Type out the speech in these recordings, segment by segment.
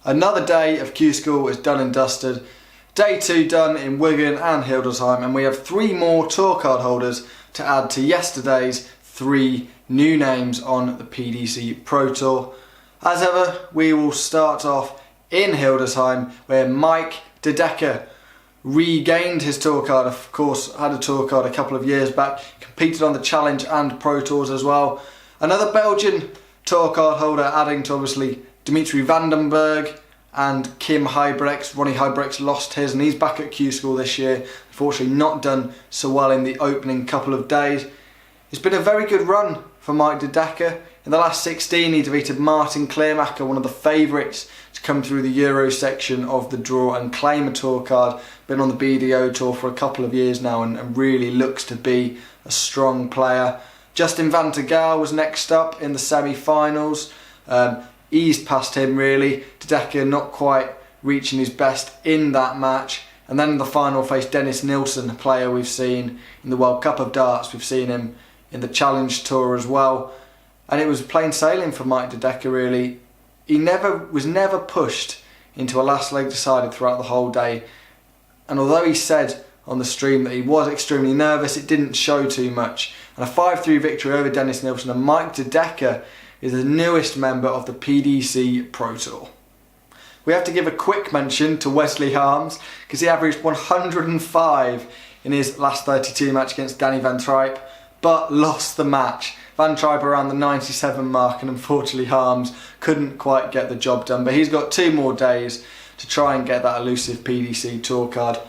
Another day of Q-School is done and dusted. Day 2 done in Wigan and Hildesheim, and we have 3 more tour card holders to add to yesterday's 3 new names on the PDC Pro Tour. As ever, we will start off in Hildesheim, where Mike De Decker regained his tour card. Of course, had a tour card a couple of years back, competed on the Challenge and Pro Tours as well. Another Belgian tour card holder, adding to obviously Dimitri Vandenberg and Kim Huybrechts. Ronnie Huybrechts lost his and he's back at Q-School this year. Unfortunately not done so well in the opening couple of days. It's been a very good run for Mike De Decker. In the last 16 he defeated Martin Kleermaker, one of the favourites to come through the Euro section of the draw and claim a tour card. Been on the BDO tour for a couple of years now and really looks to be a strong player. Justin Van der Gaal was next up in the semi-finals. Eased past him really. De Decker not quite reaching his best in that match. And then in the final faced Dennis Nilsen, a player we've seen in the World Cup of Darts. We've seen him in the Challenge Tour as well. And it was plain sailing for Mike De Decker really. He was never pushed into a last leg decided throughout the whole day. And although he said on the stream that he was extremely nervous, it didn't show too much. And a 5-3 victory over Dennis Nilsen, and Mike De Decker is the newest member of the PDC Pro Tour. We have to give a quick mention to Wesley Harms, because he averaged 105 in his last 32 match against Danny Van Trijp, but lost the match. Van Trijp around the 97 mark, and unfortunately Harms couldn't quite get the job done, but he's got 2 more days to try and get that elusive PDC Tour card.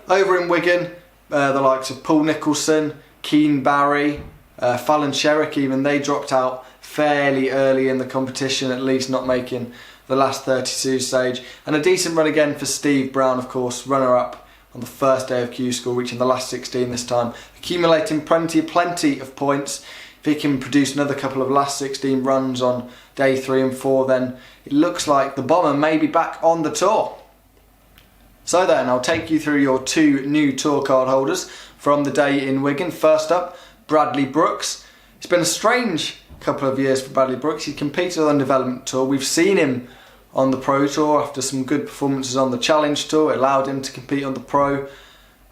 Over in Wigan, the likes of Paul Nicholson, Keane Barry, Fallon Sherrick even, they dropped out fairly early in the competition, at least not making the last 32 stage. And a decent run again for Steve Brown, of course, runner-up on the first day of Q-School, reaching the last 16 this time, accumulating plenty of points. If he can produce another couple of last 16 runs on day 3 and 4, then it looks like the Bomber may be back on the tour. So then, I'll take you through your 2 new tour card holders from the day in Wigan. First up, Bradley Brooks. It's been a strange couple of years for Bradley Brooks. He competed on the Development Tour. We've seen him on the Pro Tour after some good performances on the Challenge Tour. It allowed him to compete on the Pro.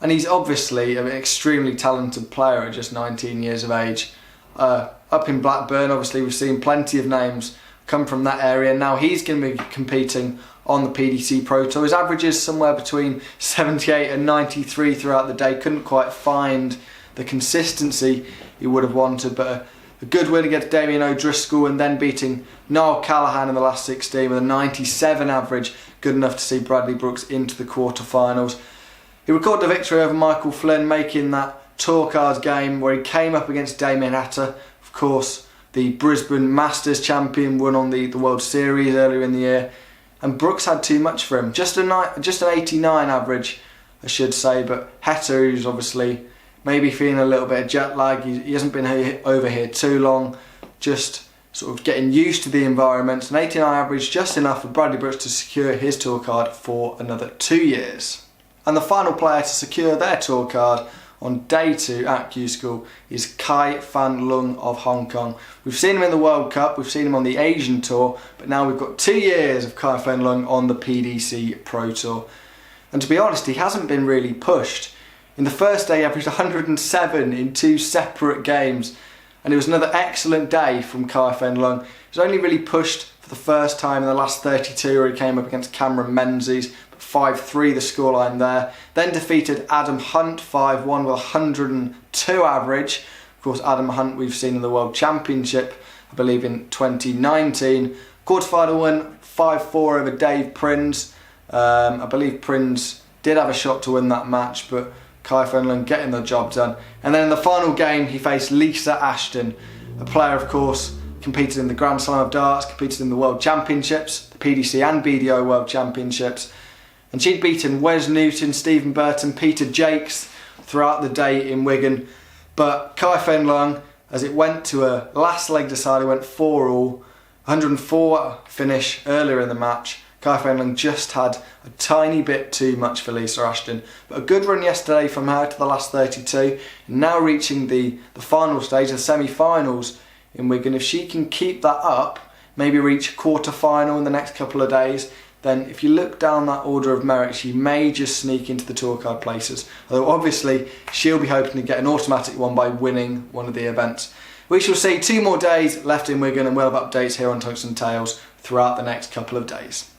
And he's obviously an extremely talented player at just 19 years of age. Up in Blackburn, obviously we've seen plenty of names come from that area. Now he's going to be competing on the PDC Pro Tour. His average is somewhere between 78 and 93 throughout the day. Couldn't quite find the consistency he would have wanted, but a good win against Damien O'Driscoll, and then beating Niall Callaghan in the last 16 with a 97 average, good enough to see Bradley Brooks into the quarterfinals. He recorded a victory over Michael Flynn, making that tour cards game where he came up against Damien Hatter, of course the Brisbane Masters champion, won on the World Series earlier in the year. And Brooks had too much for him, just an 89 average I should say, but Hatter, who's obviously maybe feeling a little bit of jet lag, he hasn't been over here too long, just sort of getting used to the environment. An 89 average, just enough for Bradley Brooks to secure his tour card for another 2 years. And the final player to secure their tour card on day 2 at Q-School is Kai Fan Lung of Hong Kong. We've seen him in the World Cup, we've seen him on the Asian Tour, but now we've got 2 years of Kai Fan Lung on the PDC Pro Tour. And to be honest, he hasn't been really pushed. In the first day he averaged 107 in 2 separate games, and it was another excellent day from Kai Fan Lung. He was only really pushed for the first time in the last 32 where he came up against Cameron Menzies, but 5-3 the scoreline there. Then defeated Adam Hunt 5-1 with 102 average. Of course, Adam Hunt we've seen in the World Championship, I believe in 2019. Quarterfinal win 5-4 over Dave Prinz. I believe Prinz did have a shot to win that match, but Kai Fan Lung getting the job done. And then in the final game he faced Lisa Ashton, a player of course competed in the Grand Slam of Darts, competed in the World Championships, the PDC and BDO World Championships, and she'd beaten Wes Newton, Stephen Burton, Peter Jakes throughout the day in Wigan. But Kai Fan Lung, as it went to a last leg decider, went 4-all, 104 finish earlier in the match. Kai Fan Lung just had a tiny bit too much for Lisa Ashton, but a good run yesterday from her to the last 32, and now reaching the final stage, the semi-finals in Wigan. If she can keep that up, maybe reach a quarter-final in the next couple of days, then if you look down that order of merit, she may just sneak into the tour card places. Although obviously she'll be hoping to get an automatic one by winning one of the events. We shall see 2 more days left in Wigan, and we'll have updates here on Tungsten Tales throughout the next couple of days.